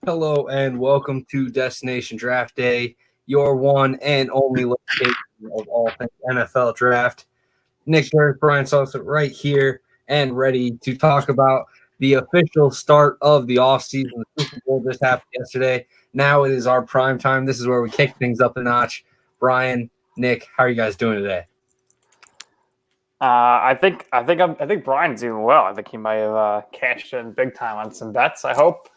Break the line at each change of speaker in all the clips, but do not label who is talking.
Hello and welcome to Destination Draft Day, your one and only location of all things NFL draft. Nick Garrett, Brian Salsa right here and ready to talk about the official start of the offseason. The Super Bowl just happened yesterday. Now it is our prime time. This is where we kick things up a notch. Brian, Nick, how are you guys doing today?
I think Brian's doing well. I think he might have cashed in big time on some bets. I hope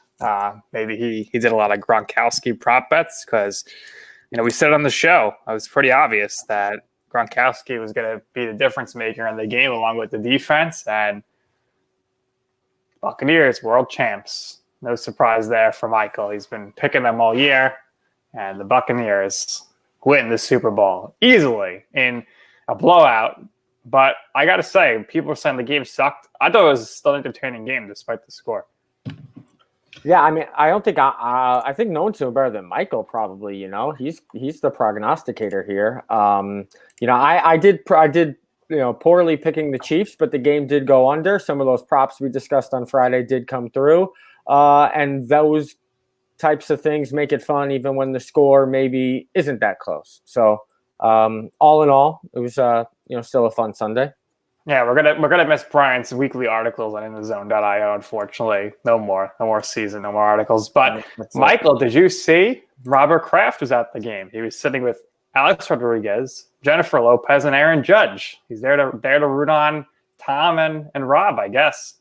maybe he did a lot of Gronkowski prop bets because we said on the show it was pretty obvious that Gronkowski was going to be the difference maker in the game along with the defense, and Buccaneers world champs. No surprise there for Michael. He's been picking them all year, and the Buccaneers win the Super Bowl easily in a blowout. But I got to say, people are saying the game sucked. I thought it was still an entertaining game despite the score.
Yeah, I mean, I don't think I think no one's doing better than Michael. Probably, he's the prognosticator here. I did poorly picking the Chiefs, but the game did go under. Some of those props we discussed on Friday did come through, and those types of things make it fun, even when the score maybe isn't that close. So, all in all, it was still a fun Sunday.
Yeah, we're gonna miss Brian's weekly articles on InTheZone.io. Unfortunately, no more season, no more articles. But Michael, did you see Robert Kraft was at the game? He was sitting with Alex Rodriguez, Jennifer Lopez, and Aaron Judge. He's there to root on Tom and Rob, I guess.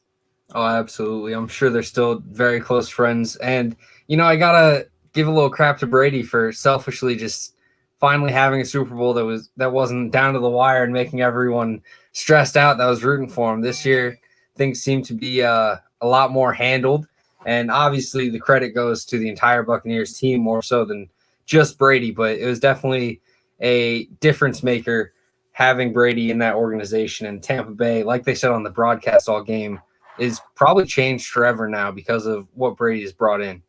Oh, absolutely. I'm sure they're still very close friends. And, I got to give a little crap to Brady for selfishly just finally having a Super Bowl that wasn't down to the wire and making everyone stressed out that was rooting for him. This year, things seem to be a lot more handled. And obviously the credit goes to the entire Buccaneers team more so than just Brady. But it was definitely a difference maker having Brady in that organization. And Tampa Bay, like they said on the broadcast all game, is probably changed forever now because of what Brady has brought in.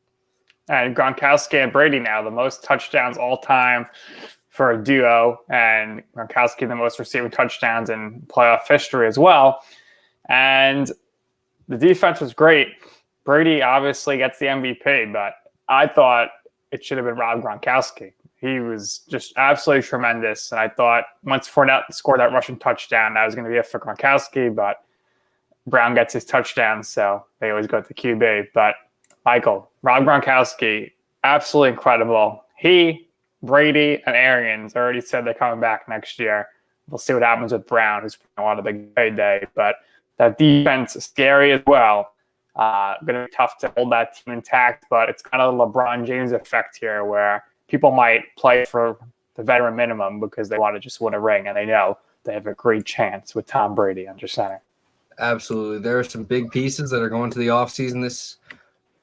And Gronkowski and Brady now, the most touchdowns all time for a duo, and Gronkowski the most receiving touchdowns in playoff history as well. And the defense was great. Brady obviously gets the MVP, but I thought it should have been Rob Gronkowski. He was just absolutely tremendous. And I thought once Fournette scored that rushing touchdown, that was going to be it for Gronkowski, but Brown gets his touchdown, so they always go to the QB. But Michael, Rob Gronkowski, absolutely incredible. He, Brady, and Arians already said they're coming back next year. We'll see what happens with Brown, who's playing a lot of big payday. But that defense is scary as well. Going to be tough to hold that team intact, but it's kind of the LeBron James effect here where people might play for the veteran minimum because they want to just win a ring, and they know they have a great chance with Tom Brady under center.
Absolutely. There are some big pieces that are going to the offseason this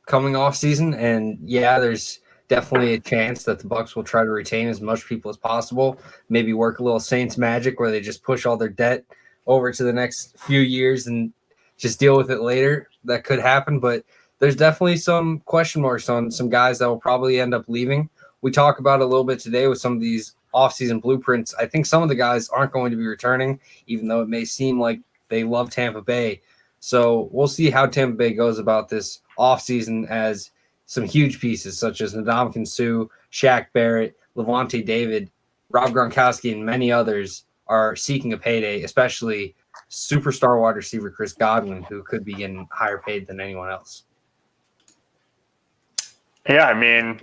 coming offseason, and there's definitely a chance that the Bucs will try to retain as much people as possible, maybe work a little Saints magic where they just push all their debt over to the next few years and just deal with it later. That could happen, but there's definitely some question marks on some guys that will probably end up leaving. We talk about it a little bit today with some of these offseason blueprints. I think some of the guys aren't going to be returning, even though it may seem like they love Tampa Bay. So we'll see how Tampa Bay goes about this offseason as some huge pieces such as Ndamukong Suh, Shaq Barrett, Levante David, Rob Gronkowski, and many others are seeking a payday, especially superstar wide receiver Chris Godwin, who could be getting higher paid than anyone else.
Yeah, I mean,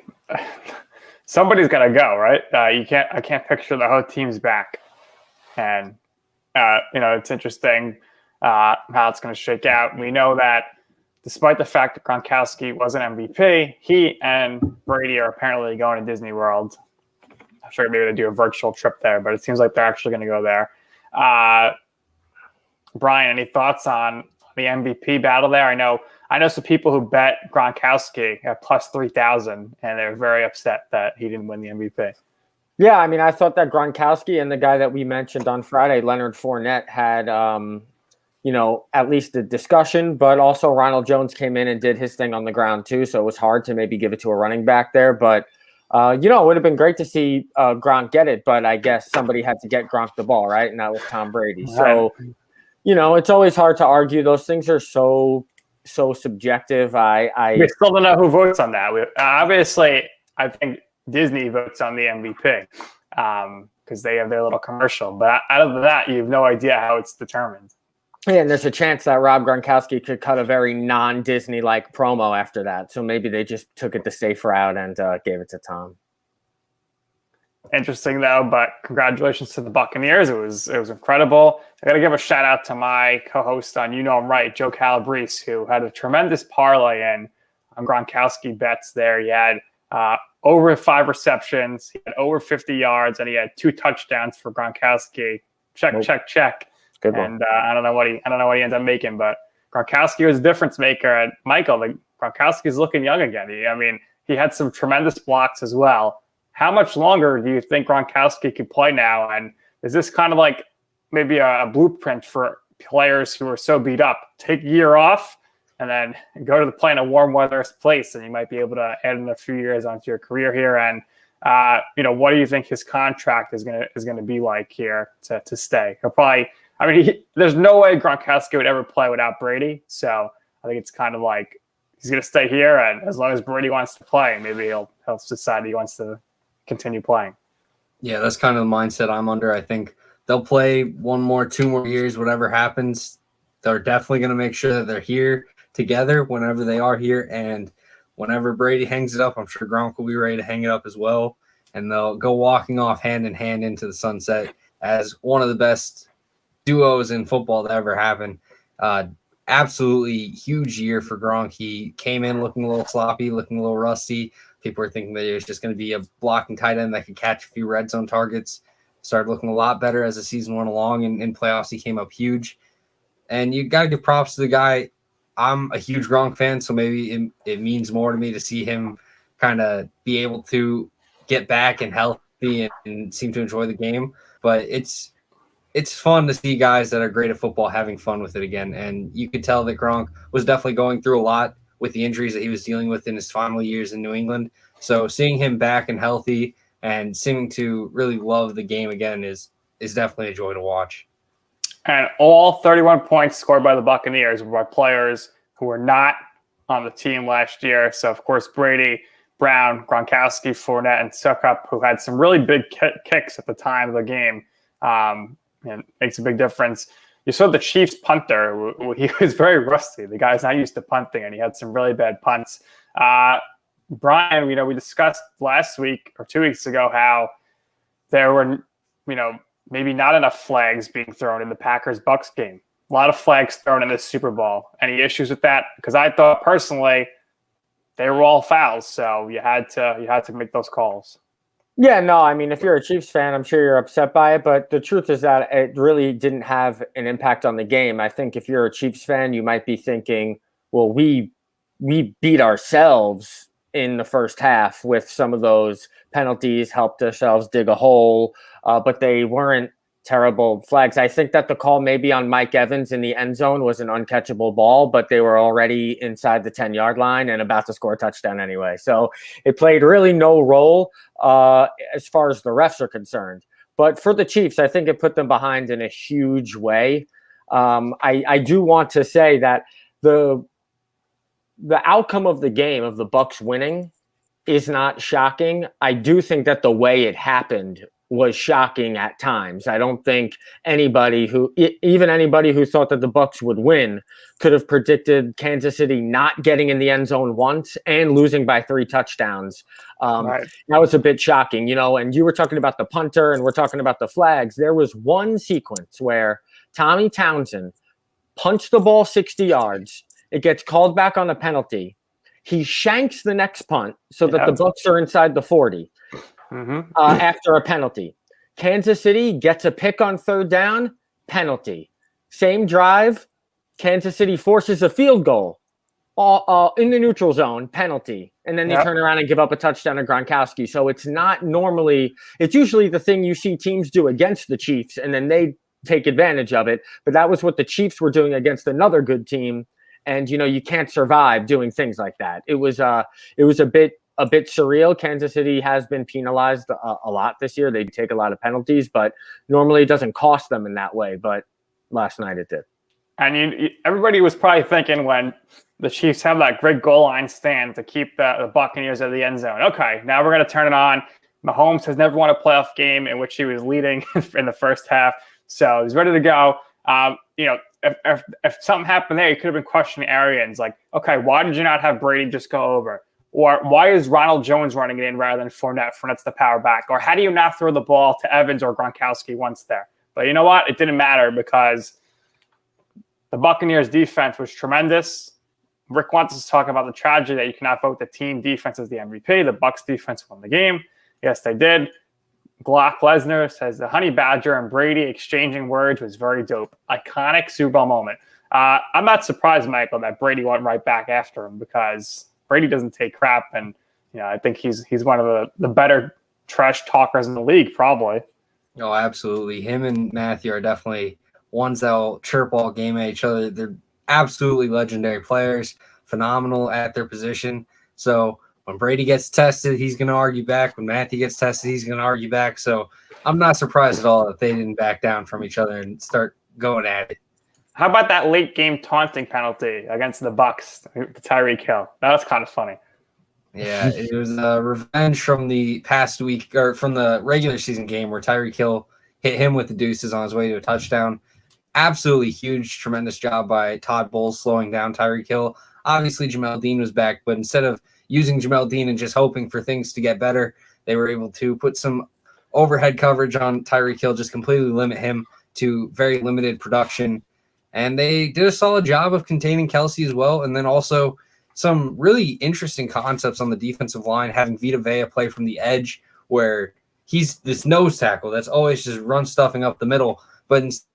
somebody's got to go, right? I can't picture the whole team's back. And, it's interesting how it's going to shake out. We know that despite the fact that Gronkowski was an MVP, he and Brady are apparently going to Disney World. I figured maybe they'd do a virtual trip there, but it seems like they're actually going to go there. Brian, any thoughts on the MVP battle there? I know some people who bet Gronkowski at plus 3,000, and they're very upset that he didn't win the MVP.
Yeah, I mean, I thought that Gronkowski and the guy that we mentioned on Friday, Leonard Fournette, had at least a discussion, but also Ronald Jones came in and did his thing on the ground too. So it was hard to maybe give it to a running back there. But, it would have been great to see Gronk get it, but I guess somebody had to get Gronk the ball, right? And that was Tom Brady. So, it's always hard to argue. Those things are so so subjective.
We still don't know who votes on that. Obviously, I think Disney votes on the MVP because they have their little commercial. But out of that, you have no idea how it's determined.
Yeah, and there's a chance that Rob Gronkowski could cut a very non-Disney-like promo after that. So maybe they just took it the safe route and gave it to Tom.
Interesting though, but congratulations to the Buccaneers. It was incredible. I got to give a shout out to my co-host on You Know I'm Right, Joe Calabrese, who had a tremendous parlay in on Gronkowski bets there. He had over 5 receptions, he had over 50 yards, and he had 2 touchdowns for Gronkowski. Check.
Good one.
And I don't know what he ends up making, but Gronkowski was a difference maker. And Michael, Gronkowski's looking young again. He had some tremendous blocks as well. How much longer do you think Gronkowski could play now? And is this kind of like maybe a blueprint for players who are so beat up? Take a year off and then go to play in a warm weather place, and you might be able to add in a few years onto your career here. And what do you think his contract is gonna be like here to stay? He'll probably. There's no way Gronkowski would ever play without Brady. So I think it's kind of like he's gonna stay here, and as long as Brady wants to play, maybe he'll decide he wants to continue playing.
Yeah, that's kind of the mindset I'm under. I think they'll play 1 more, 2 more years, whatever happens. They're definitely going to make sure that they're here together whenever they are here. And whenever Brady hangs it up, I'm sure Gronk will be ready to hang it up as well. And they'll go walking off hand in hand into the sunset as one of the best duos in football to ever happen. Absolutely huge year for Gronk. He came in looking a little sloppy, looking a little rusty. People were thinking that he was just going to be a blocking tight end that could catch a few red zone targets. Started looking a lot better as the season went along. And in playoffs, he came up huge. And you got to give props to the guy. I'm a huge Gronk fan, so maybe it means more to me to see him kind of be able to get back and healthy and seem to enjoy the game. But it's fun to see guys that are great at football having fun with it again. And you could tell that Gronk was definitely going through a lot with the injuries that he was dealing with in his final years in New England. So seeing him back and healthy and seeming to really love the game again is definitely a joy to watch.
And all 31 points scored by the Buccaneers were by players who were not on the team last year. So, of course, Brady, Brown, Gronkowski, Fournette, and Suckup, who had some really big kicks at the time of the game. And makes a big difference. You saw the Chiefs punter. He was very rusty. The guy's not used to punting, and he had some really bad punts. Brian, we discussed last week or 2 weeks ago how there were, maybe not enough flags being thrown in the Packers-Bucks game. A lot of flags thrown in this Super Bowl. Any issues with that? Because I thought personally they were all fouls, so you had to make those calls.
Yeah, no, if you're a Chiefs fan, I'm sure you're upset by it, but the truth is that it really didn't have an impact on the game. I think if you're a Chiefs fan, you might be thinking, well, we beat ourselves in the first half with some of those penalties, helped ourselves dig a hole, but they weren't terrible flags. I think that the call maybe on Mike Evans in the end zone was an uncatchable ball, but they were already inside the 10-yard line and about to score a touchdown anyway. So it played really no role as far as the refs are concerned. But for the Chiefs, I think it put them behind in a huge way. I do want to say that the outcome of the game, of the Bucks winning, is not shocking. I do think that the way it happened was shocking at times. I don't think anybody who thought that the Bucks would win could have predicted Kansas City not getting in the end zone once and losing by 3 touchdowns. Right. That was a bit shocking, and you were talking about the punter and we're talking about the flags. There was one sequence where Tommy Townsend punched the ball 60 yards. It gets called back on a penalty. He shanks the next punt so that the Bucks are inside the 40. After a penalty. Kansas City gets a pick on 3rd down, penalty. Same drive, Kansas City forces a field goal in the neutral zone, penalty. And then they turn around and give up a touchdown to Gronkowski. So it's usually the thing you see teams do against the Chiefs, and then they take advantage of it. But that was what the Chiefs were doing against another good team. And, you can't survive doing things like that. It was a bit surreal. Kansas City has been penalized a lot this year. They take a lot of penalties, but normally it doesn't cost them in that way. But last night it did.
And everybody was probably thinking when the Chiefs have that great goal line stand to keep the Buccaneers at the end zone. Okay, now we're going to turn it on. Mahomes has never won a playoff game in which he was leading in the first half, so he's ready to go. If something happened there, you could have been questioning Arians, like, okay, why did you not have Brady just go over? Or why is Ronald Jones running it in rather than Fournette? Fournette's the power back. Or how do you not throw the ball to Evans or Gronkowski once there? But you know what? It didn't matter because the Buccaneers defense was tremendous. Rick wants us to talk about the tragedy that you cannot vote the team defense as the MVP. The Bucs defense won the game. Yes, they did. Brock Lesnar says the Honey Badger and Brady exchanging words was very dope. Iconic Super Bowl moment. I'm not surprised, Michael, that Brady went right back after him because Brady doesn't take crap, and I think he's one of the better trash talkers in the league, probably.
Oh, absolutely. Him and Matthew are definitely ones that'll chirp all game at each other. They're absolutely legendary players, phenomenal at their position. So when Brady gets tested, he's going to argue back. When Matthew gets tested, he's going to argue back. So I'm not surprised at all that they didn't back down from each other and start going at it.
How about that late game taunting penalty against the Bucs, Tyreek Hill? That was kind of funny.
Yeah, it was a revenge from the past week, or from the regular season game where Tyreek Hill hit him with the deuces on his way to a touchdown. Absolutely huge, tremendous job by Todd Bowles slowing down Tyreek Hill. Obviously, Jamel Dean was back, but instead of using Jamel Dean and just hoping for things to get better, they were able to put some overhead coverage on Tyreek Hill, just completely limit him to very limited production. And they did a solid job of containing Kelce as well. And then also some really interesting concepts on the defensive line, having Vita Vea play from the edge where he's this nose tackle that's always just run stuffing up the middle. But instead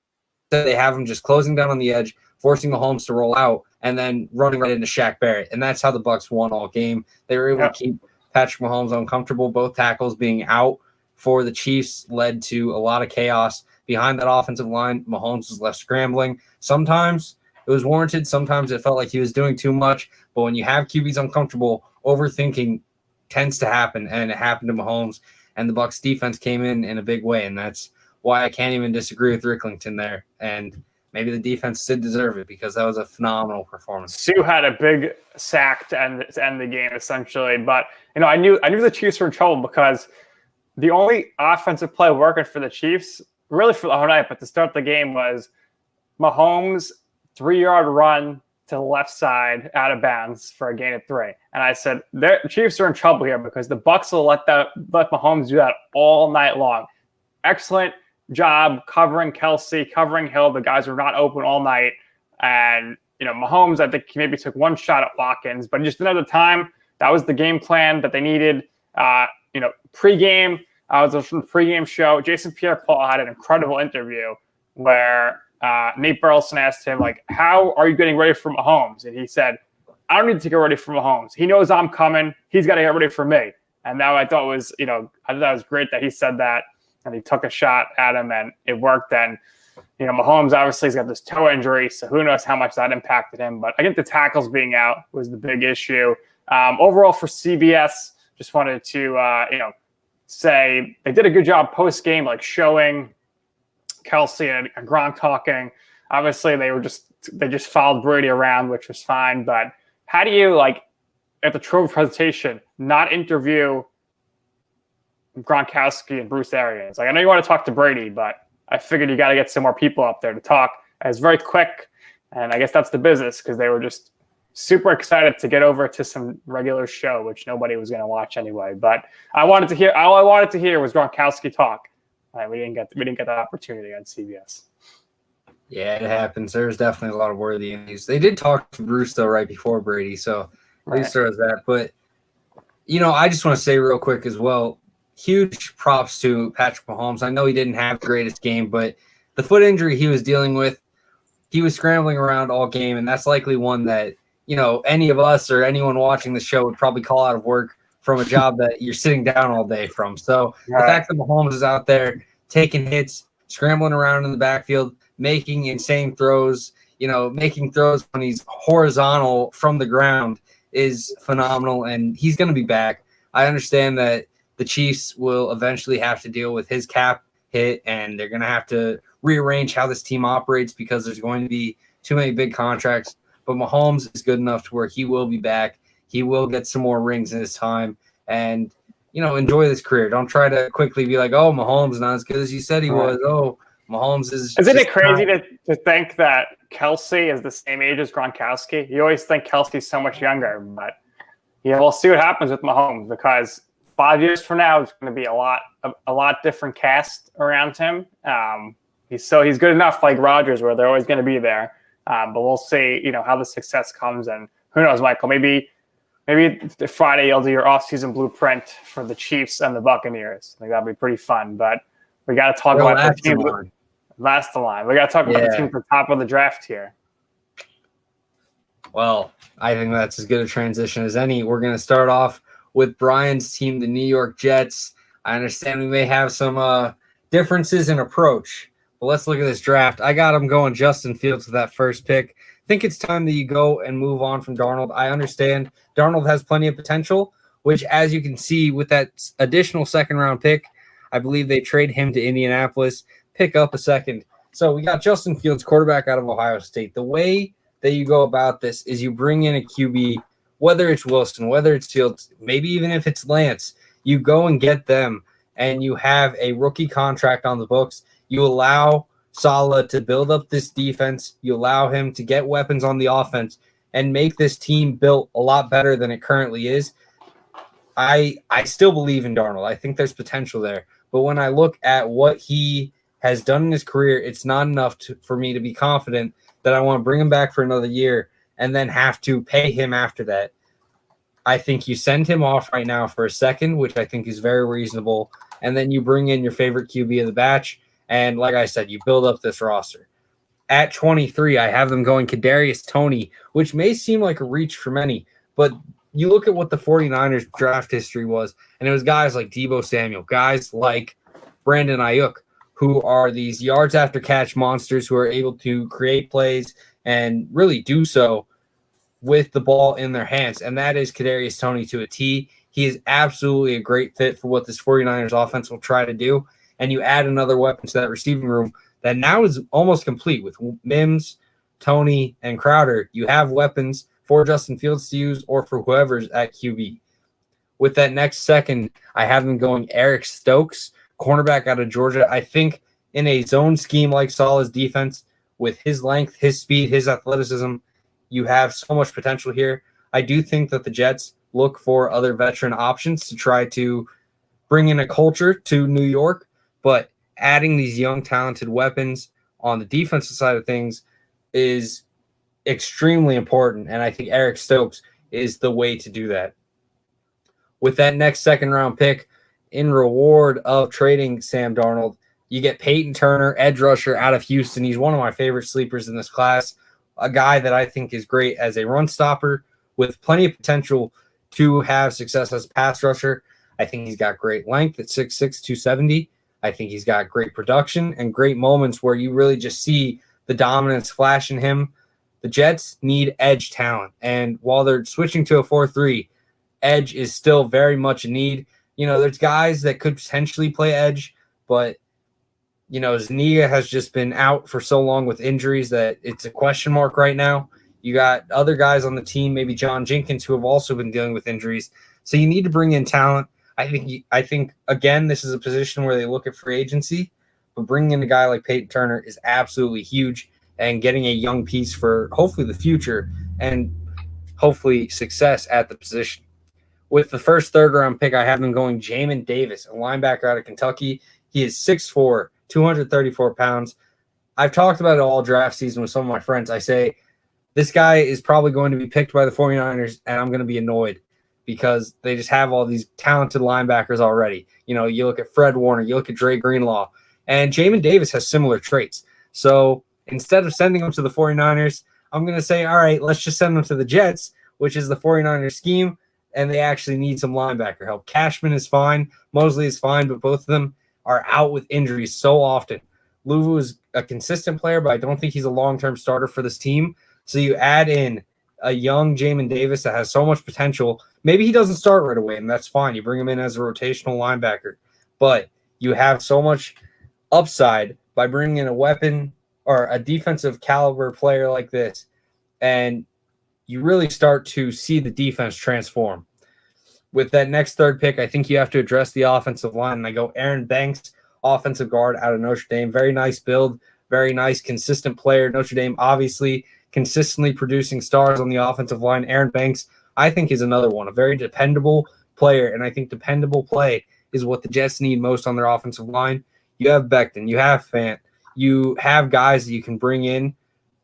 they have him just closing down on the edge, forcing Mahomes to roll out, and then running right into Shaq Barrett. And that's how the Bucs won all game. They were able to keep Patrick Mahomes uncomfortable. Both tackles being out for the Chiefs led to a lot of chaos behind that offensive line. Mahomes was left scrambling. Sometimes it was warranted. Sometimes it felt like he was doing too much. But when you have QBs uncomfortable, overthinking tends to happen, and it happened to Mahomes. And the Bucs defense came in a big way, and that's why I can't even disagree with Ricklington there. And maybe the defense did deserve it because that was a phenomenal performance.
Sue had a big sack to end the game, essentially. But I knew the Chiefs were in trouble because the only offensive play working for the Chiefs, really for the whole night, but to start the game, was Mahomes' 3-yard run to the left side out of bounds for a gain of 3. And I said, the Chiefs are in trouble here because the Bucs will let Mahomes do that all night long. Excellent job covering Kelce, covering Hill. The guys were not open all night. And, Mahomes, I think he maybe took one shot at Watkins, but just another time, that was the game plan that they needed. Pre-game, I was from the pregame show. Jason Pierre-Paul had an incredible interview where Nate Burleson asked him, like, how are you getting ready for Mahomes? And he said, I don't need to get ready for Mahomes. He knows I'm coming. He's got to get ready for me. And that I thought was, great that he said that. And he took a shot at him, and it worked. And, Mahomes obviously has got this toe injury, so who knows how much that impacted him. But I think the tackles being out was the big issue. Overall for CBS, just wanted to, say they did a good job post-game, like showing Kelce and Gronk talking. Obviously, they just followed Brady around, which was fine. But how do you, at the trophy presentation, not interview Gronkowski and Bruce Arians? I know you want to talk to Brady, but I figured you got to get some more people up there to talk. It was very quick, and I guess that's the business because they were just super excited to get over to some regular show, which nobody was going to watch anyway. But all I wanted to hear was Gronkowski talk. We didn't get that opportunity on CBS.
Yeah, it happens. There's definitely a lot of worthy news. They did talk to Bruce though right before Brady, so at least there was that. But I just want to say real quick as well, huge props to Patrick Mahomes. I know he didn't have the greatest game, but the foot injury he was dealing with, he was scrambling around all game, and that's likely one that any of us or anyone watching the show would probably call out of work from a job that you're sitting down all day from. So the fact that Mahomes is out there taking hits, scrambling around in the backfield, making insane throws, making throws when he's horizontal from the ground is phenomenal, and he's going to be back. I understand that the Chiefs will eventually have to deal with his cap hit, and they're going to have to rearrange how this team operates because there's going to be too many big contracts. but Mahomes is good enough to where he will be back. He will get some more rings in his time, and enjoy this career. Don't try to quickly be like, oh, Mahomes not as good as you said he was. Oh, Mahomes is.
Isn't it crazy to think that Kelsey is the same age as Gronkowski? You always think Kelsey's so much younger, but we'll see what happens with Mahomes, because 5 years from now it's going to be a lot different cast around him. He's good enough, like Rodgers, where they're always going to be there. But we'll see, how the success comes, and who knows, Michael? Maybe Friday you'll do your off-season blueprint for the Chiefs and the Buccaneers. I think that'd be pretty fun. But we got to talk about the team. Last the line. We got to talk about the team at the top of the draft here.
Well, I think that's as good a transition as any. We're going to start off with Brian's team, the New York Jets. I understand we may have some differences in approach, but let's look at this draft. I got him going Justin Fields with that first pick. I think it's time that you go and move on from Darnold. I understand Darnold has plenty of potential, which, as you can see with that additional second-round pick, I believe they trade him to Indianapolis, pick up a second. So we got Justin Fields, quarterback out of Ohio State. The way that you go about this is you bring in a QB, whether it's Wilson, whether it's Fields, maybe even if it's Lance, you go and get them, and you have a rookie contract on the books. You allow Saleh to build up this defense. You allow him to get weapons on the offense and make this team built a lot better than it currently is. I still believe in Darnold. I think there's potential there. But when I look at what he has done in his career, it's not enough for me to be confident that I want to bring him back for another year and then have to pay him after that. I think you send him off right now for a second, which I think is very reasonable, and then you bring in your favorite QB of the batch, and like I said, you build up this roster. At 23, I have them going Kadarius Toney, which may seem like a reach for many, but you look at what the 49ers draft history was, and it was guys like Deebo Samuel, guys like Brandon Ayuk, who are these yards after catch monsters who are able to create plays and really do so with the ball in their hands. And that is Kadarius Toney to a T. He is absolutely a great fit for what this 49ers offense will try to do. And you add another weapon to that receiving room that now is almost complete with Mims, Toney, and Crowder. You have weapons for Justin Fields to use or for whoever's at QB. With that next second, I have them going Eric Stokes, cornerback out of Georgia. I think in a zone scheme like Saleh's defense, with his length, his speed, his athleticism, you have so much potential here. I do think that the Jets look for other veteran options to try to bring in a culture to New York, but adding these young, talented weapons on the defensive side of things is extremely important, and I think Eric Stokes is the way to do that. With that next second-round pick, in reward of trading Sam Darnold, you get Peyton Turner, edge rusher out of Houston. He's one of my favorite sleepers in this class, a guy that I think is great as a run stopper with plenty of potential to have success as a pass rusher. I think he's got great length at 6'6", 270. I think he's got great production and great moments where you really just see the dominance flash in him. The Jets need edge talent, and while they're switching to a 4-3, edge is still very much a need. There's guys that could potentially play edge, but Zuniga has just been out for so long with injuries that it's a question mark right now. You got other guys on the team, maybe John Jenkins, who have also been dealing with injuries. So you need to bring in talent. I think again, this is a position where they look at free agency, but bringing in a guy like Peyton Turner is absolutely huge, and getting a young piece for hopefully the future and hopefully success at the position. With the first third-round pick, I have them going Jamin Davis, a linebacker out of Kentucky. He is 6'4", 234 pounds. I've talked about it all draft season with some of my friends. I say, this guy is probably going to be picked by the 49ers, and I'm going to be annoyed because they just have all these talented linebackers already. You look at Fred Warner, you look at Dre Greenlaw, and Jamin Davis has similar traits. So instead of sending him to the 49ers, I'm going to say, all right, let's just send him to the Jets, which is the 49ers scheme, and they actually need some linebacker help. Cashman is fine. Mosley is fine, but both of them are out with injuries so often. Luvu is a consistent player, but I don't think he's a long-term starter for this team. So you add in a young Jamin Davis that has so much potential. Maybe he doesn't start right away, and that's fine. You bring him in as a rotational linebacker. But you have so much upside by bringing in a weapon or a defensive caliber player like this. And you really start to see the defense transform. With that next third pick, I think you have to address the offensive line. And I go Aaron Banks, offensive guard out of Notre Dame. Very nice build, very nice, consistent player. Notre Dame obviously consistently producing stars on the offensive line. Aaron Banks, I think, is another one, a very dependable player. And I think dependable play is what the Jets need most on their offensive line. You have Becton, you have Fant, you have guys that you can bring in.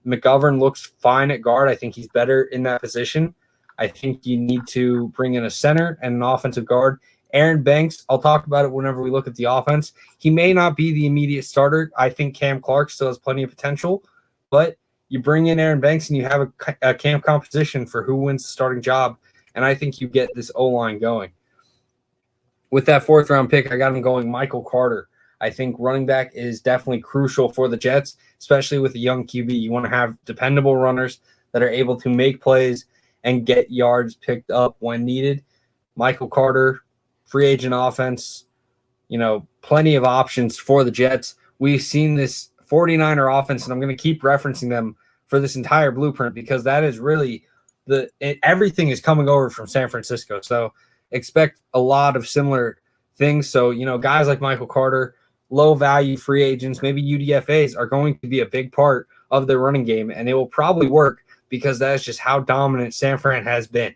McGovern looks fine at guard. I think he's better in that position. I think you need to bring in a center and an offensive guard. Aaron Banks, I'll talk about it whenever we look at the offense. He may not be the immediate starter. I think Cam Clark still has plenty of potential, but you bring in Aaron Banks and you have a camp competition for who wins the starting job, and I think you get this O-line going. With that fourth-round pick, I got him going Michael Carter. I think running back is definitely crucial for the Jets, especially with a young QB. You want to have dependable runners that are able to make plays and get yards picked up when needed. Michael Carter, free agent offense, plenty of options for the Jets. We've seen this 49er offense, and I'm going to keep referencing them for this entire blueprint because that is really everything is coming over from San Francisco. So expect a lot of similar things. So, guys like Michael Carter, low-value free agents, maybe UDFAs, are going to be a big part of their running game, and it will probably work because that is just how dominant San Fran has been.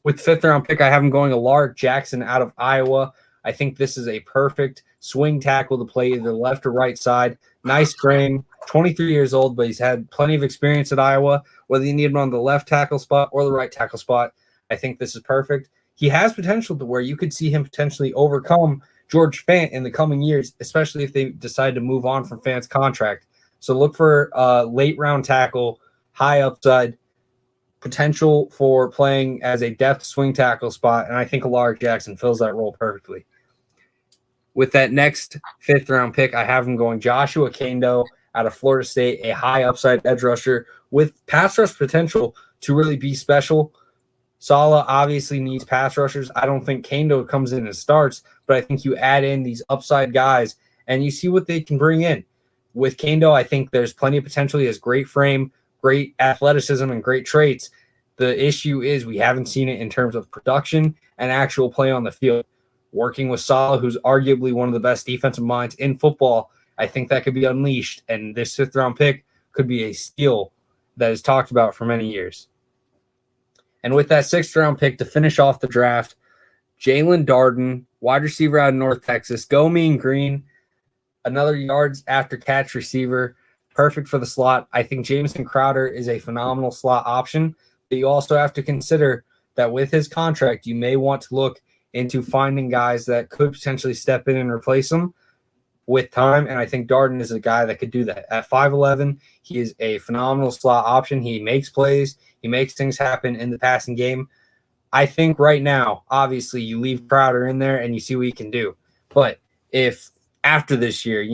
With the fifth-round pick, I have him going Alaric Jackson out of Iowa. I think this is a perfect swing tackle to play either left or right side. Nice frame, 23 years old, but he's had plenty of experience at Iowa. Whether you need him on the left tackle spot or the right tackle spot, I think this is perfect. He has potential to where you could see him potentially overcome George Fant in the coming years, especially if they decide to move on from Fant's contract. So look for a late-round tackle, high upside, potential for playing as a depth swing tackle spot, and I think Alaric Jackson fills that role perfectly. With that next fifth-round pick, I have him going Joshua Kendo out of Florida State, a high upside edge rusher with pass rush potential to really be special. Saleh obviously needs pass rushers. I don't think Kendo comes in and starts, but I think you add in these upside guys and you see what they can bring in. With Kendo, I think there's plenty of potential. He has great frame, great athleticism, and great traits. The issue is we haven't seen it in terms of production and actual play on the field. Working with Saleh, who's arguably one of the best defensive minds in football, I think that could be unleashed, and this fifth-round pick could be a steal that is talked about for many years. And with that sixth-round pick to finish off the draft, Jalen Darden, wide receiver out of North Texas, go Mean Green, another yards after catch receiver, perfect for the slot. I think Jamison Crowder is a phenomenal slot option, but you also have to consider that with his contract, you may want to look into finding guys that could potentially step in and replace him with time, and I think Darden is a guy that could do that. At 5'11", he is a phenomenal slot option. He makes plays. He makes things happen in the passing game. I think right now, obviously, you leave Crowder in there and you see what he can do. But if after this year,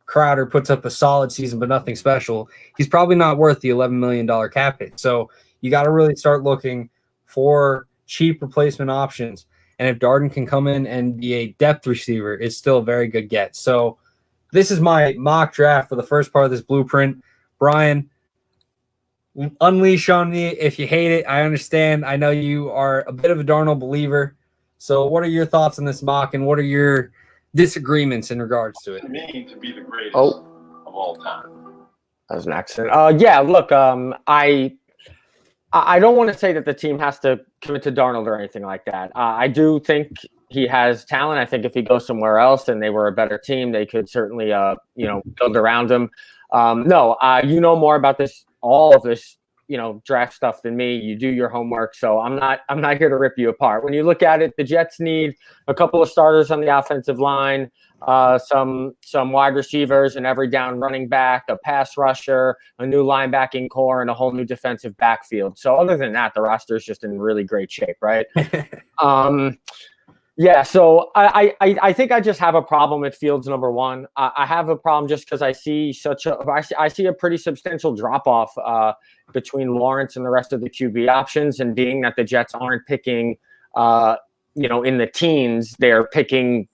Crowder puts up a solid season but nothing special, he's probably not worth the $11 million cap hit. So you got to really start looking for cheap replacement options. And if Darden can come in and be a depth receiver, it's still a very good get. So this is my mock draft for the first part of this blueprint. Brian, unleash on me if you hate it. I understand. I know you are a bit of a Darnold believer. So what are your thoughts on this mock, and what are your disagreements in regards to it?
To me, to be the greatest of all time.
That was an accident. Yeah, look, I don't want to say that the team has to commit to Darnold or anything like that. I do think he has talent. I think if he goes somewhere else and they were a better team, they could certainly, build around him. You know more about all of this, draft stuff than me. You do your homework, so I'm not here to rip you apart. When you look at it, the Jets need a couple of starters on the offensive line, some wide receivers, an every down running back, a pass rusher, a new linebacking core, and a whole new defensive backfield. So other than that, the roster is just in really great shape, right? Yeah, so I think I just have a problem with Fields number one. I have a problem just because I see I see a pretty substantial drop off between Lawrence and the rest of the QB options, and being that the Jets aren't picking, in the teens, they're picking,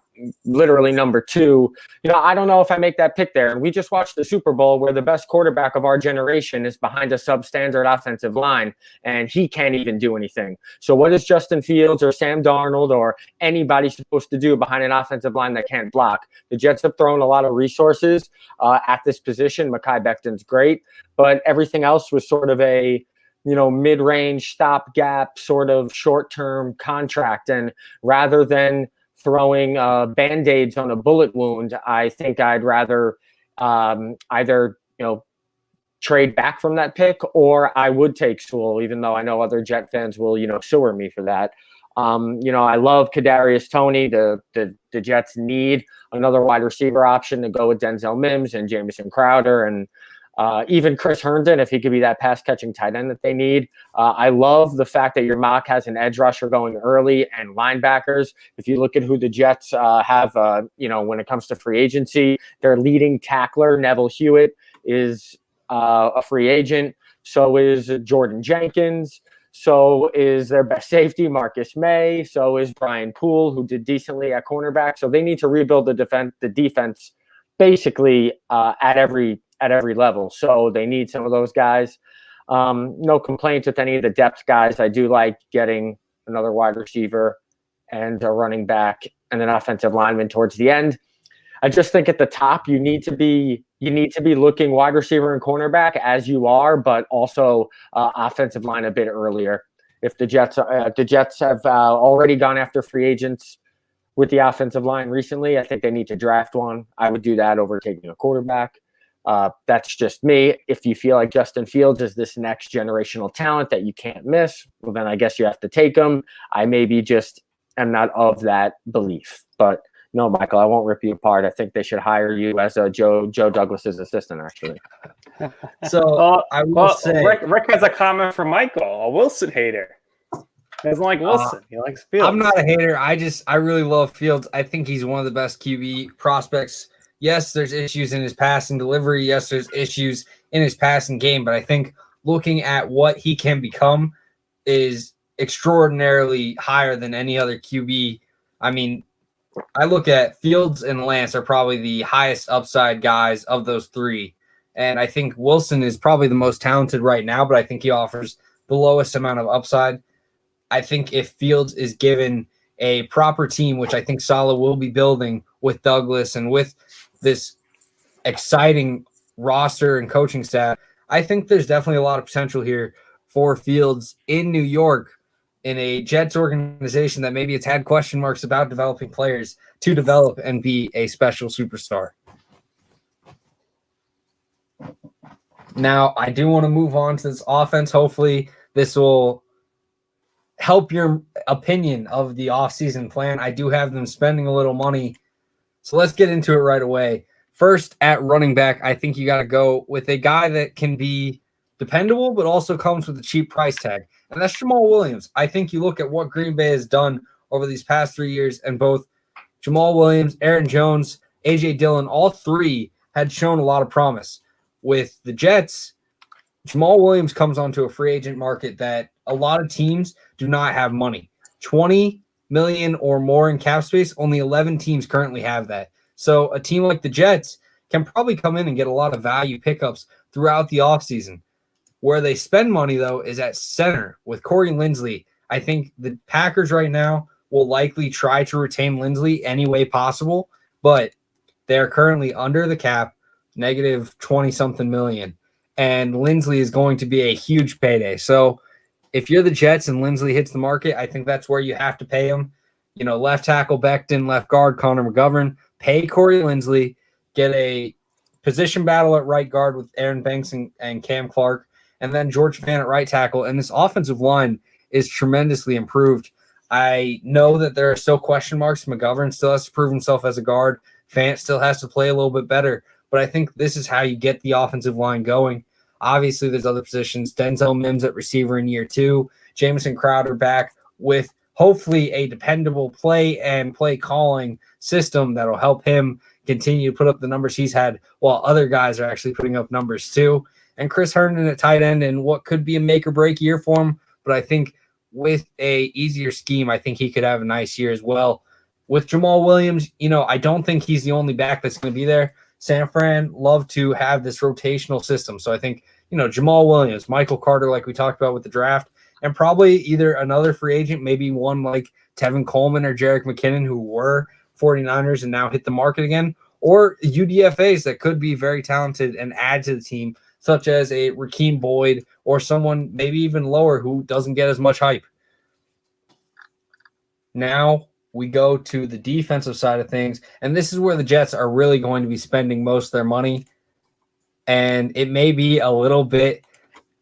literally number 2. I don't know if I make that pick there. And we just watched the Super Bowl where the best quarterback of our generation is behind a substandard offensive line, and he can't even do anything. So what is Justin Fields or Sam Darnold or anybody supposed to do behind an offensive line that can't block? The Jets have thrown a lot of resources at this position. Mekhi Becton's great, but everything else was sort of a mid-range stopgap sort of short-term contract. And rather than throwing Band-Aids on a bullet wound, I think I'd rather either, trade back from that pick, or I would take Sewell, even though I know other Jet fans will, sewer me for that. I love Kadarius Toney. The Jets need another wide receiver option to go with Denzel Mims and Jamison Crowder and even Chris Herndon, if he could be that pass-catching tight end that they need. I love the fact that your mock has an edge rusher going early and linebackers. If you look at who the Jets have, when it comes to free agency, their leading tackler, Neville Hewitt, is a free agent. So is Jordan Jenkins. So is their best safety, Marcus May. So is Brian Poole, who did decently at cornerback. So they need to rebuild the defense basically at every level. So they need some of those guys. No complaints with any of the depth guys. I do like getting another wide receiver and a running back and an offensive lineman towards the end. I just think at the top you need to be looking wide receiver and cornerback as you are, but also offensive line a bit earlier. If the Jets have already gone after free agents with the offensive line recently, I think they need to draft one. I would do that over taking a quarterback. That's just me. If you feel like Justin Fields is this next generational talent that you can't miss, well, then I guess you have to take him. I maybe just am not of that belief. But no, Michael, I won't rip you apart. I think they should hire you as Joe Douglas's assistant, actually.
So I will say,
Rick has a comment for Michael, a Wilson hater. He doesn't like Wilson. He likes Fields.
I'm not a hater. I really love Fields. I think he's one of the best QB prospects. Yes, there's issues in his passing delivery. Yes, there's issues in his passing game. But I think looking at what he can become is extraordinarily higher than any other QB. I mean, I look at Fields and Lance are probably the highest upside guys of those three. And I think Wilson is probably the most talented right now, but I think he offers the lowest amount of upside. I think if Fields is given a proper team, which I think Saleh will be building with Douglas and with this exciting roster and coaching staff, I think there's definitely a lot of potential here for Fields in New York, in a Jets organization that maybe it's had question marks about developing players to develop and be a special superstar. Now, I do want to move on to this offense. Hopefully, this will help your opinion of the offseason plan. I do have them spending a little money. So let's get into it right away. First, at running back, I think you got to go with a guy that can be dependable, but also comes with a cheap price tag. And that's Jamal Williams. I think you look at what Green Bay has done over these past 3 years, and both Jamal Williams, Aaron Jones, A.J. Dillon, all three had shown a lot of promise. With the Jets, Jamal Williams comes onto a free agent market that a lot of teams do not have money. $20 million or more in cap space, only 11 teams currently have that. So a team like the Jets can probably come in and get a lot of value pickups throughout the offseason. Where they spend money, though, is at center with Corey Linsley. I think the Packers right now will likely try to retain Linsley any way possible, but they're currently under the cap, negative 20-something million, and Linsley is going to be a huge payday. So if you're the Jets and Linsley hits the market, I think that's where you have to pay him. You know, left tackle Becton, left guard Connor McGovern, pay Corey Linsley, get a position battle at right guard with Aaron Banks and Cam Clark, and then George Fant at right tackle. And this offensive line is tremendously improved. I know that there are still question marks. McGovern still has to prove himself as a guard. Fant still has to play a little bit better. But I think this is how you get the offensive line going. Obviously, there's other positions. Denzel Mims at receiver in year 2. Jamison Crowder back with hopefully a dependable play and play calling system that'll help him continue to put up the numbers he's had while other guys are actually putting up numbers too. And Chris Herndon at tight end in what could be a make or break year for him. But I think with a easier scheme, I think he could have a nice year as well. with Jamal Williams, I don't think he's the only back that's going to be there. San Fran love to have this rotational system. So I think, Jamal Williams, Michael Carter, like we talked about with the draft, and probably either another free agent, maybe one like Tevin Coleman or Jerick McKinnon, who were 49ers and now hit the market again, or UDFAs that could be very talented and add to the team, such as a Rakeem Boyd or someone maybe even lower who doesn't get as much hype. Now we go to the defensive side of things, and this is where the Jets are really going to be spending most of their money, and it may be a little bit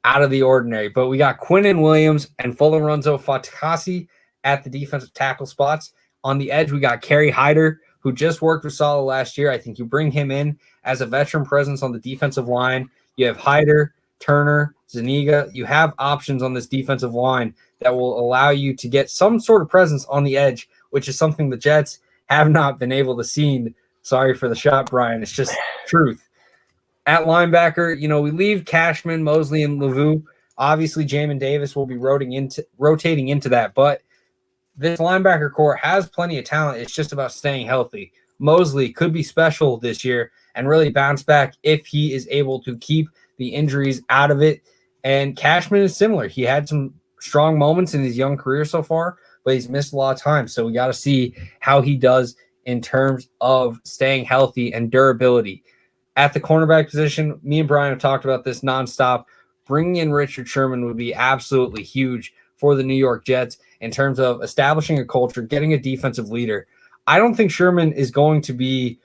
out of the ordinary, but we got Quinnen Williams and Folorunso Fatukasi at the defensive tackle spots. On the edge, we got Kerry Hyder, who just worked with Saleh last year. I think you bring him in as a veteran presence on the defensive line. You have Hyder, Turner, Zuniga. You have options on this defensive line that will allow you to get some sort of presence on the edge, which is something the Jets have not been able to see. Sorry for the shot, Brian. It's just truth. At linebacker, we leave Cashman, Mosley, and Lavu. Obviously, Jamin Davis will be rotating into that, but this linebacker core has plenty of talent. It's just about staying healthy. Mosley could be special this year and really bounce back if he is able to keep the injuries out of it. And Cashman is similar. He had some strong moments in his young career so far, but he's missed a lot of time. So we got to see how he does in terms of staying healthy and durability. At the cornerback position, me and Brian have talked about this nonstop. Bringing in Richard Sherman would be absolutely huge for the New York Jets in terms of establishing a culture, getting a defensive leader. I don't think Sherman is going to be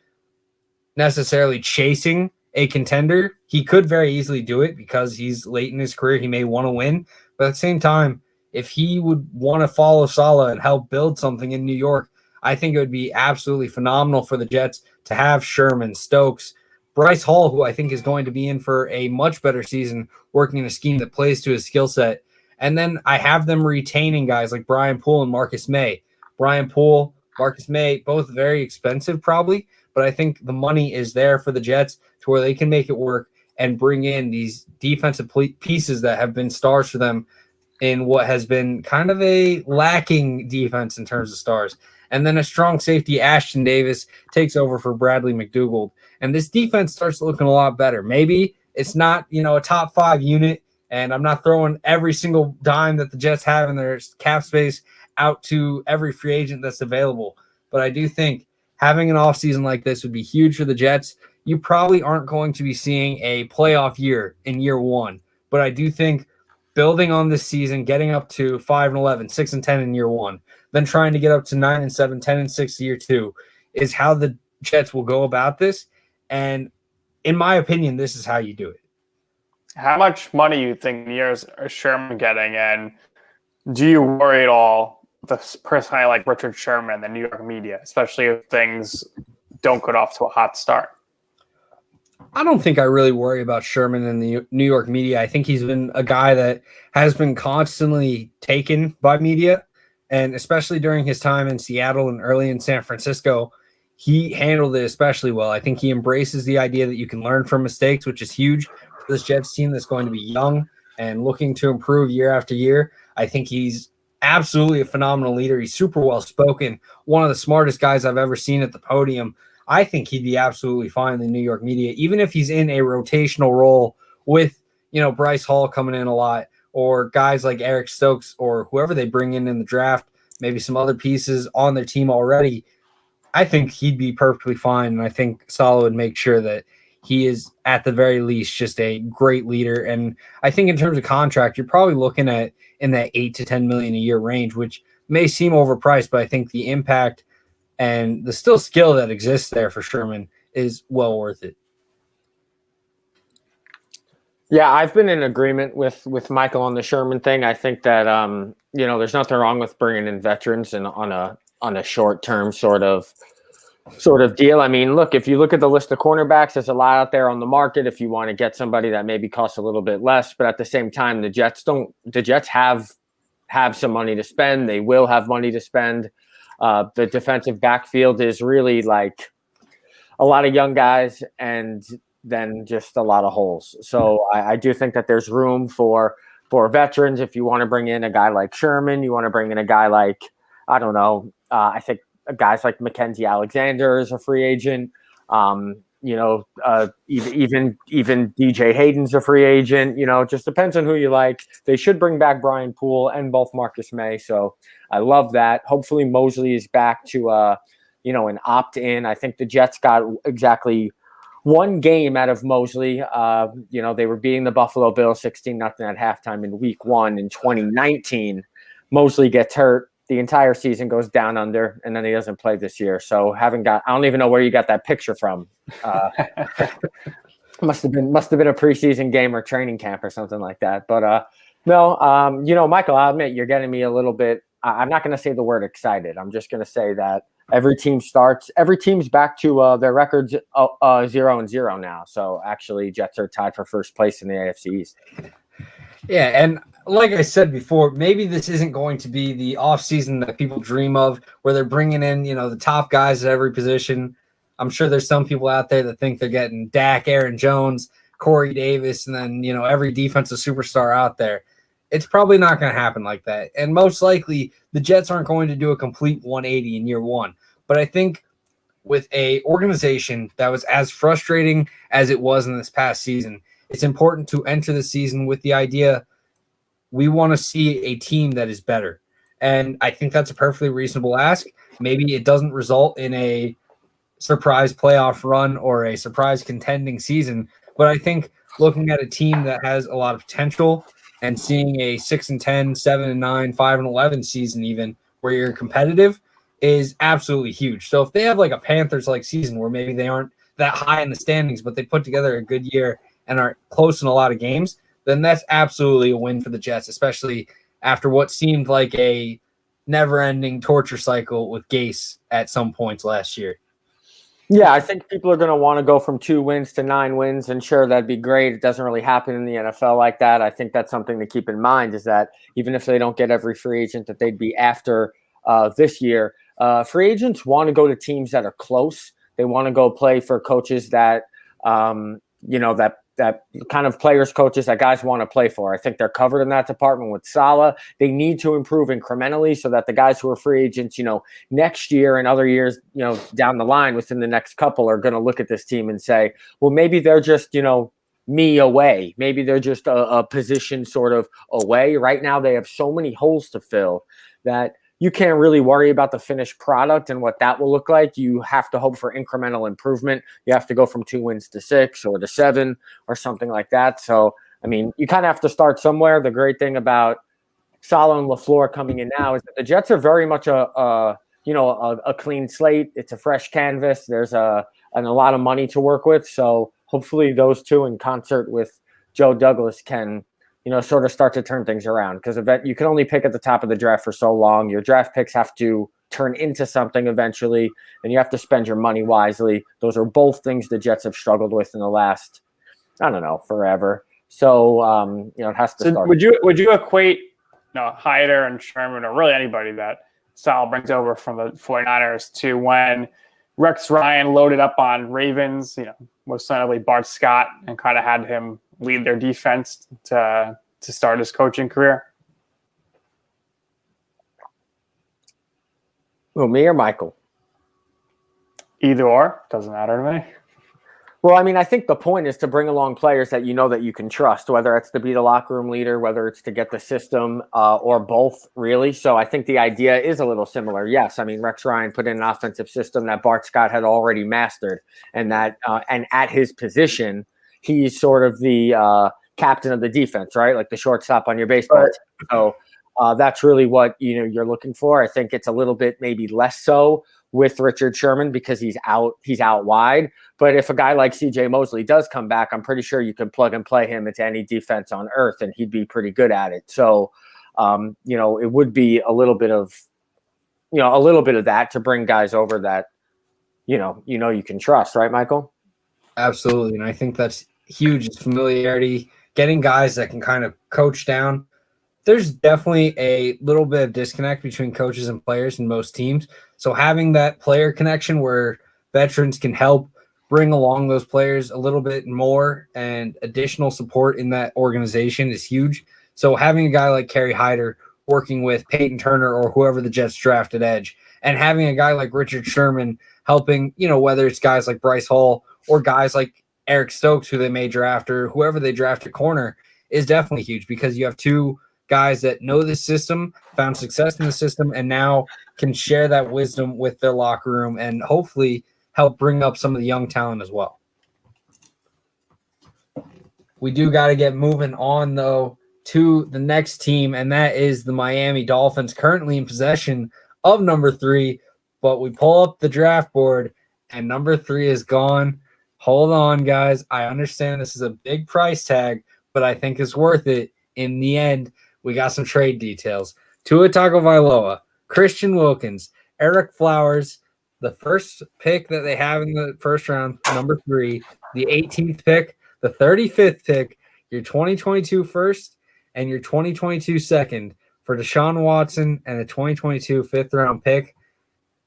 necessarily chasing a contender. He could very easily do it because he's late in his career. He may want to win. But at the same time, if he would want to follow Saleh and help build something in New York, I think it would be absolutely phenomenal for the Jets to have Sherman, Stokes, Bryce Hall, who I think is going to be in for a much better season, working in a scheme that plays to his skill set. And then I have them retaining guys like Brian Poole and Marcus May. Brian Poole, Marcus May, both very expensive probably, but I think the money is there for the Jets to where they can make it work and bring in these defensive pieces that have been stars for them in what has been kind of a lacking defense in terms of stars. And then a strong safety, Ashton Davis, takes over for Bradley McDougald. And this defense starts looking a lot better. Maybe it's not, a top 5 unit, and I'm not throwing every single dime that the Jets have in their cap space out to every free agent that's available. But I do think having an offseason like this would be huge for the Jets. You probably aren't going to be seeing a playoff year in year one. But I do think building on this season, getting up to 5-11, 6-10 in year one, then trying to get up to 9-7, 10-6 year two is how the Jets will go about this. And in my opinion, this is how you do it.
How much money you think years is Sherman getting, and do you worry at all with a person like Richard Sherman and the New York media, especially if things don't get off to a hot start?
I don't think I really worry about Sherman and the New York media. I think he's been a guy that has been constantly taken by media, and especially during his time in Seattle and early in San Francisco, he handled it especially well. I think he embraces the idea that you can learn from mistakes, which is huge for this Jets team that's going to be young and looking to improve year after year. I think he's absolutely a phenomenal leader. He's super well spoken, one of the smartest guys I've ever seen at the podium. I think he'd be absolutely fine in the New York media, even if he's in a rotational role with, Bryce Hall coming in a lot, or guys like Eric Stokes or whoever they bring in the draft, maybe some other pieces on their team already. I think he'd be perfectly fine, and I think Saleh would make sure that he is, at the very least, just a great leader. And I think in terms of contract, you're probably looking at in that $8 to $10 million a year range, which may seem overpriced, but I think the impact and the still skill that exists there for Sherman is well worth it.
Yeah, I've been in agreement with Michael on the Sherman thing. I think that there's nothing wrong with bringing in veterans and on a short-term sort of deal. I mean, look, if you look at the list of cornerbacks, there's a lot out there on the market if you want to get somebody that maybe costs a little bit less, but at the same time, the Jets have some money to spend. They will have money to spend. The defensive backfield is really like a lot of young guys and then just a lot of holes. So I do think that there's room for veterans. If you want to bring in a guy like Sherman, you want to bring in a guy like, I don't know, I think guys like Mackenzie Alexander is a free agent. Even DJ Hayden's a free agent. It just depends on who you like. They should bring back Brian Poole and both Marcus May. So I love that. Hopefully Mosley is back to an opt-in. I think the Jets got exactly one game out of Mosley. They were beating the Buffalo Bills 16-0 at halftime in week 1 in 2019. Mosley gets hurt. The entire season goes down under, and then he doesn't play this year. So I don't even know where you got that picture from. Must have been a preseason game or training camp or something like that. But no, Michael, I'll admit you're getting me a little bit. I'm not going to say the word excited. I'm just going to say that every team's back to their records 0-0 now. So actually, Jets are tied for first place in the AFC East.
Yeah, and like I said before, maybe this isn't going to be the offseason that people dream of, where they're bringing in, the top guys at every position. I'm sure there's some people out there that think they're getting Dak, Aaron Jones, Corey Davis, and then, every defensive superstar out there. It's probably not going to happen like that. And most likely, the Jets aren't going to do a complete 180 in year one. But I think with a organization that was as frustrating as it was in this past season, it's important to enter the season with the idea we want to see a team that is better. And I think that's a perfectly reasonable ask. Maybe it doesn't result in a surprise playoff run or a surprise contending season. But I think looking at a team that has a lot of potential and seeing a 6-10, 7-9, 5-11 season even where you're competitive is absolutely huge. So if they have like a Panthers-like season where maybe they aren't that high in the standings, but they put together a good year and are close in a lot of games, then that's absolutely a win for the Jets, especially after what seemed like a never-ending torture cycle with Gase at some points last year.
Yeah, I think people are going to want to go from 2 wins to 9 wins, and sure, that'd be great. It doesn't really happen in the NFL like that. I think that's something to keep in mind, is that even if they don't get every free agent that they'd be after this year, free agents want to go to teams that are close. They want to go play for coaches that, that kind of players, coaches that guys want to play for. I think they're covered in that department with Saleh. They need to improve incrementally so that the guys who are free agents, next year and other years, down the line within the next couple are going to look at this team and say, well, maybe they're just, me away. Maybe they're just a position sort of away. Right now, they have so many holes to fill that you can't really worry about the finished product and what that will look like. You have to hope for incremental improvement. You have to go from 2 wins to 6 or to 7 or something like that. So, I mean, you kind of have to start somewhere. The great thing about Saleh and LaFleur coming in now is that the Jets are very much a clean slate. It's a fresh canvas. There's a lot of money to work with. So hopefully those two in concert with Joe Douglas can sort of start to turn things around, because you can only pick at the top of the draft for so long. Your draft picks have to turn into something eventually, and you have to spend your money wisely. Those are both things the Jets have struggled with in the last, forever. So, it has to start.
Would you equate Hyder and Sherman, or really anybody that Sal brings over from the 49ers, to when Rex Ryan loaded up on Ravens, most notably Bart Scott, and kind of had him lead their defense to start his coaching career?
Well, me or Michael?
Either or, doesn't matter to me.
Well, I mean, I think the point is to bring along players that that you can trust, whether it's to be the locker room leader, whether it's to get the system, or both, really. So I think the idea is a little similar. Yes, I mean, Rex Ryan put in an offensive system that Bart Scott had already mastered, and that and at his position, he's sort of the captain of the defense, right? Like the shortstop on your baseball team. So that's really what you're looking for. I think it's a little bit maybe less so with Richard Sherman because he's out wide. But if a guy like CJ Mosley does come back, I'm pretty sure you can plug and play him into any defense on earth, and he'd be pretty good at it. So it would be a little bit of that to bring guys over that you can trust, right, Michael?
Absolutely, and I think that's huge. It's familiarity, getting guys that can kind of coach down. There's definitely a little bit of disconnect between coaches and players in most teams. So having that player connection where veterans can help bring along those players a little bit more and additional support in that organization is huge. So having a guy like Kerry Hyder working with Peyton Turner or whoever the Jets drafted edge And having a guy like Richard Sherman helping, whether it's guys like Bryce Hall or guys like Eric Stokes, who they may draft, or whoever they draft at corner, is definitely huge because you have two guys that know the system, found success in the system, and now can share that wisdom with their locker room and hopefully help bring up some of the young talent as well. We do got to get moving on, though, to the next team, and that is the Miami Dolphins, currently in possession of number 3. But we pull up the draft board, and number 3 is gone. Hold on, guys. I understand this is a big price tag, but I think it's worth it. In the end, we got some trade details. Tua Tagovailoa, Christian Wilkins, Eric Flowers, the first pick that they have in the first round, number 3, the 18th pick, the 35th pick, your 2022 first, and your 2022 second for Deshaun Watson and the 2022 fifth-round pick.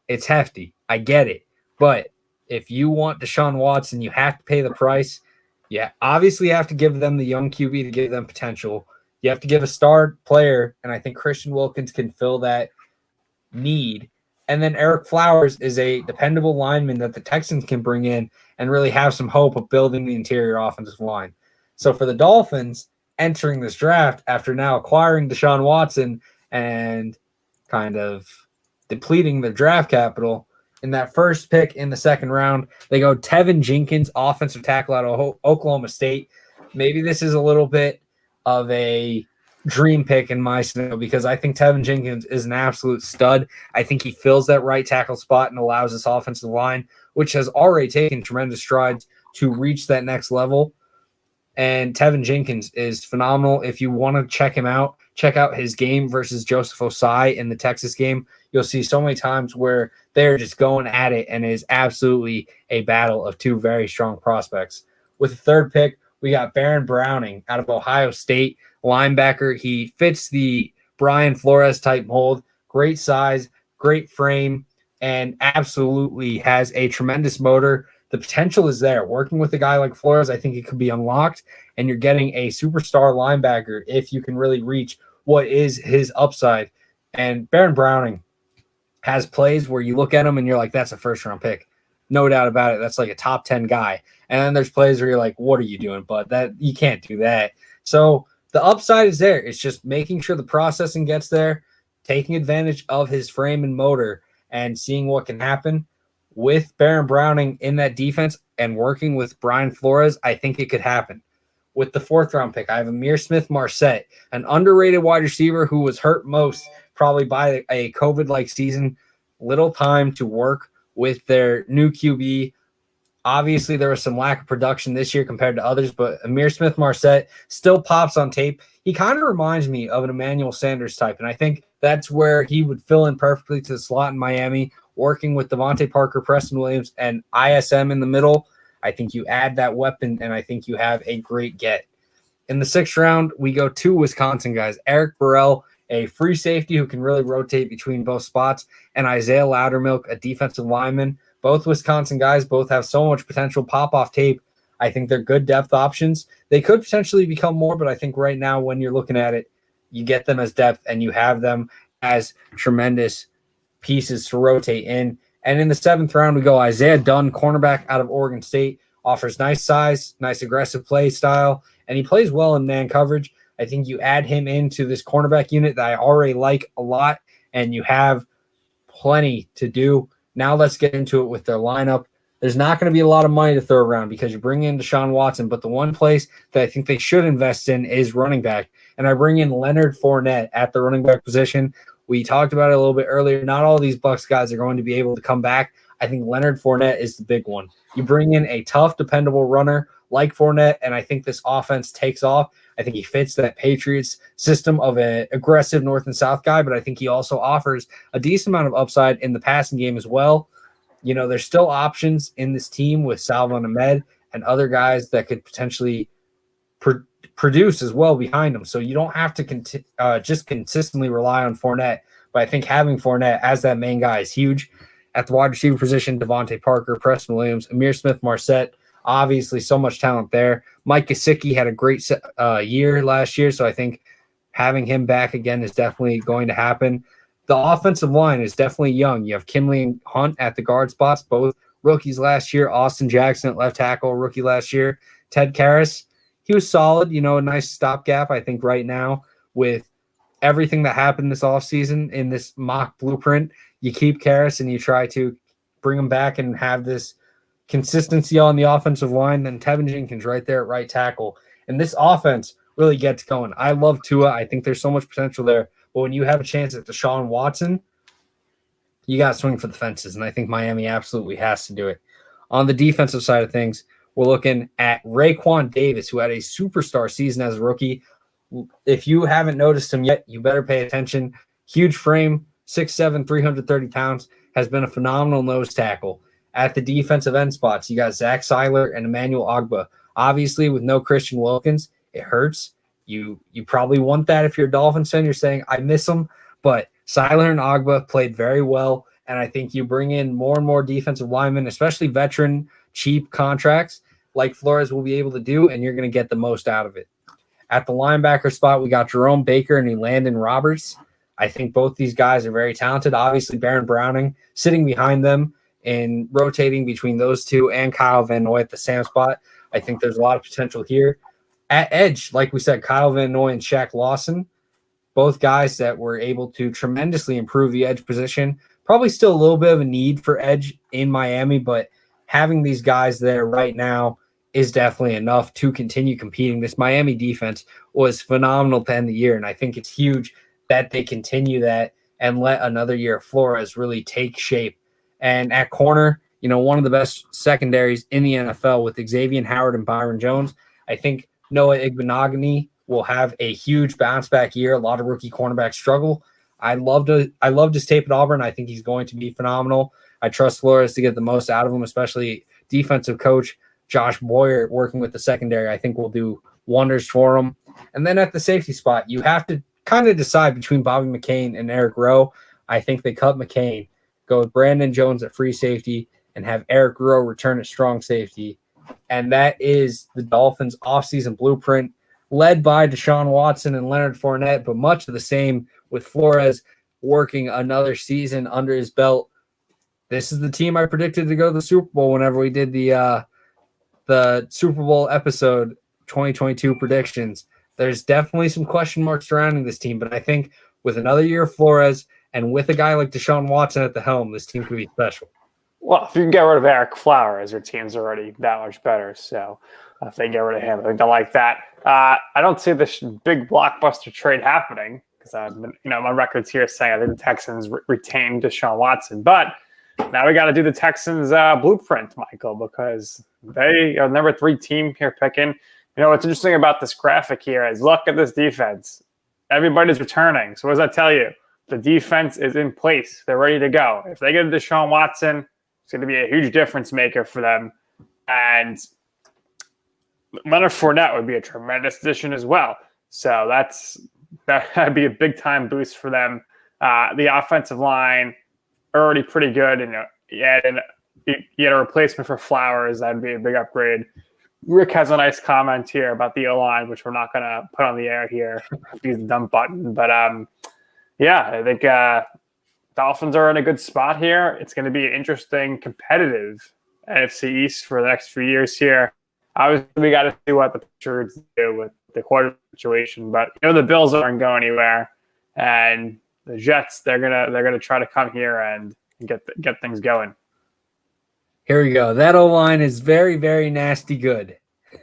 It's hefty. I get it. But if you want Deshaun Watson, you have to pay the price. Yeah, obviously you have to give them the young QB to give them potential. You have to give a star player, and I think Christian Wilkins can fill that need. And then Eric Flowers is a dependable lineman that the Texans can bring in and really have some hope of building the interior offensive line. So for the Dolphins entering this draft after now acquiring Deshaun Watson and kind of depleting their draft capital, in that first pick in the second round, they go Tevin Jenkins, offensive tackle out of Oklahoma State. Maybe this is a little bit of a dream pick in my scenario because I think Tevin Jenkins is an absolute stud. I think he fills that right tackle spot and allows this offensive line, which has already taken tremendous strides, to reach that next level. And Tevin Jenkins is phenomenal. If you want to check him out, check out his game versus Joseph Osai in the Texas game. You'll see so many times where they're just going at it, and it is absolutely a battle of two very strong prospects. With the third pick, we got Baron Browning out of Ohio State, linebacker. He fits the Brian Flores type mold. Great size, great frame, and absolutely has a tremendous motor. The potential is there. Working with a guy like Flores, I think it could be unlocked, and you're getting a superstar linebacker if you can really reach what is his upside. And Baron Browning has plays where you look at him and you're like, that's a first-round pick. No doubt about it. That's like a top 10 guy. And then there's plays where you're like, what are you doing? But that you can't do that. So the upside is there. It's just making sure the processing gets there, taking advantage of his frame and motor, and seeing what can happen. With Baron Browning in that defense and working with Brian Flores, I think it could happen. With the fourth-round pick, I have Amir Smith-Marset, an underrated wide receiver who was hurt most probably by a COVID-like season. Little time to work with their new QB. Obviously, there was some lack of production this year compared to others, but Amir Smith-Marset still pops on tape. He kind of reminds me of an Emmanuel Sanders type, and I think that's where he would fill in perfectly to the slot in Miami, working with Devontae Parker, Preston Williams, and ISM in the middle. I think you add that weapon, and I think you have a great get. In the sixth round, we go two Wisconsin guys, Eric Burrell, a free safety who can really rotate between both spots, and Isaiah Loudermilk, a defensive lineman. Both Wisconsin guys, both have so much potential pop-off tape. I think they're good depth options. They could potentially become more, but I think right now when you're looking at it, you get them as depth and you have them as tremendous pieces to rotate in. And in the seventh round, we go Isaiah Dunn, cornerback out of Oregon State, offers nice size, nice aggressive play style, and he plays well in man coverage. I think you add him into this cornerback unit that I already like a lot, and you have plenty to do. Now let's get into it with their lineup. There's not going to be a lot of money to throw around because you bring in Deshaun Watson, but the one place that I think they should invest in is running back. And I bring in Leonard Fournette at the running back position. We talked about it a little bit earlier. Not all these Bucs guys are going to be able to come back. I think Leonard Fournette is the big one. You bring in a tough, dependable runner like Fournette, and I think this offense takes off. I think he fits that Patriots system of an aggressive north and south guy, but I think he also offers a decent amount of upside in the passing game as well. You know, there's still options in this team with Salvon Ahmed and other guys that could potentially produce as well behind him. So you don't have to just consistently rely on Fournette, but I think having Fournette as that main guy is huge. At the wide receiver position, Devontae Parker, Preston Williams, Amir Smith-Marset, obviously so much talent there. Mike Gesicki had a great year last year, so I think having him back again is definitely going to happen. the offensive line is definitely young. You have Kinley and Hunt at the guard spots, both rookies last year. Austin Jackson at left tackle, rookie last year. Ted Karras, he was solid, a nice stopgap, I think, right now with everything that happened this offseason in this mock blueprint. You keep Karras and you try to bring him back and have this consistency on the offensive line. Then Tevin Jenkins right there at right tackle. And this offense really gets going. I love Tua. I think there's so much potential there. But when you have a chance at Deshaun Watson, you got to swing for the fences. And I think Miami absolutely has to do it. On the defensive side of things, we're looking at Raekwon Davis, who had a superstar season as a rookie. If you haven't noticed him yet, you better pay attention. Huge frame, 6'7", 330 pounds, has been a phenomenal nose tackle. At the defensive end spots, you got Zach Seiler and Emmanuel Ogbah. Obviously, with no Christian Wilkins, it hurts. You probably want that if you're a Dolphins fan. You're saying, I miss him. But Seiler and Ogbah played very well, and I think you bring in more and more defensive linemen, especially veteran, cheap contracts like Flores will be able to do, and you're going to get the most out of it. At the linebacker spot, we got Jerome Baker and Elandon Roberts. I think both these guys are very talented. Obviously, Baron Browning sitting behind them and rotating between those two and Kyle Van Noy at the Sam spot. I think there's a lot of potential here. At edge, like we said, Kyle Van Noy and Shaq Lawson, both guys that were able to tremendously improve the edge position. Probably still a little bit of a need for edge in Miami, but having these guys there right now is definitely enough to continue competing. This Miami defense was phenomenal to end the year, and I think it's huge that they continue that and let another year of Flores really take shape. And at corner, one of the best secondaries in the NFL with Xavier Howard and Byron Jones. I think Noah Igbenogany will have a huge bounce back year. A lot of rookie cornerbacks struggle. I loved his tape at Auburn. I think he's going to be phenomenal. I trust Flores to get the most out of him, especially defensive coach Josh Boyer working with the secondary. I think will do wonders for him. And then at the safety spot, you have to kind of decide between Bobby McCain and Eric Rowe. I think they cut McCain, go with Brandon Jones at free safety, and have Eric Rowe return at strong safety. And that is the Dolphins' offseason blueprint, led by Deshaun Watson and Leonard Fournette, but much of the same with Flores working another season under his belt. This is the team I predicted to go to the Super Bowl whenever we did the Super Bowl episode 2022 predictions. There's definitely some question marks surrounding this team, but I think with another year of Flores and with a guy like Deshaun Watson at the helm, this team could be special.
Well, if you can get rid of Eric Flowers, your team's already that much better. So if they get rid of him, I think they'll like that. I don't see this big blockbuster trade happening because my record's here saying I think the Texans retained Deshaun Watson. But now we got to do the Texans blueprint, Michael, because they are the number 3 team here picking. What's interesting about this graphic here is look at this defense. Everybody's returning. So what does that tell you? The defense is in place. They're ready to go. If they get Deshaun Watson, it's going to be a huge difference maker for them. And Leonard Fournette would be a tremendous addition as well. So that'd be a big time boost for them. The offensive line already pretty good, and you had a replacement for Flowers. That'd be a big upgrade. Rick has a nice comment here about the O-line, which we're not going to put on the air here. Use the dump button, but I think Dolphins are in a good spot here. It's going to be an interesting, competitive NFC East for the next few years here. Obviously, we got to see what the Patriots do with the quarterback situation, but the Bills aren't going anywhere, and the Jets they're gonna try to come here and get things going.
Here we go. That O-line is very, very nasty good.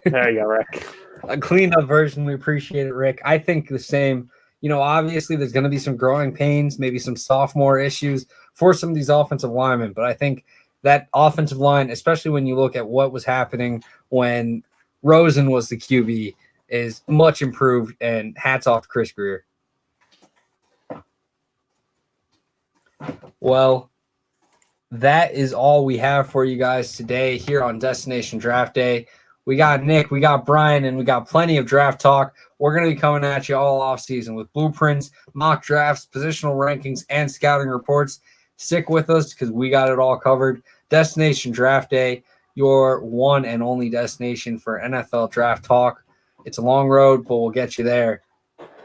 There you go, Rick.
A cleaned up version. We appreciate it, Rick. I think the same. Obviously there's going to be some growing pains, maybe some sophomore issues for some of these offensive linemen. But I think that offensive line, especially when you look at what was happening when Rosen was the QB, is much improved, and hats off to Chris Grier. Well, that is all we have for you guys today here on Destination Draft Day. We got Nick, we got Brian, and we got plenty of draft talk. We're going to be coming at you all offseason with blueprints, mock drafts, positional rankings, and scouting reports. Stick with us because we got it all covered. Destination Draft Day, your one and only destination for NFL draft talk. It's a long road, but we'll get you there.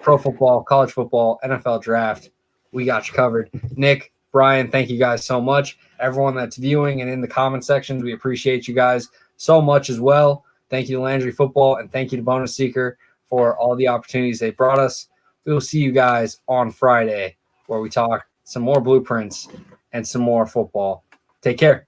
Pro football, college football, NFL draft. we got you covered. Nick, Brian, thank you guys so much. Everyone that's viewing and in the comment sections, we appreciate you guys so much as well. Thank you to Landry Football, and thank you to Bonus Seeker for all the opportunities they brought us. We will see you guys on Friday where we talk some more blueprints and some more football. Take care.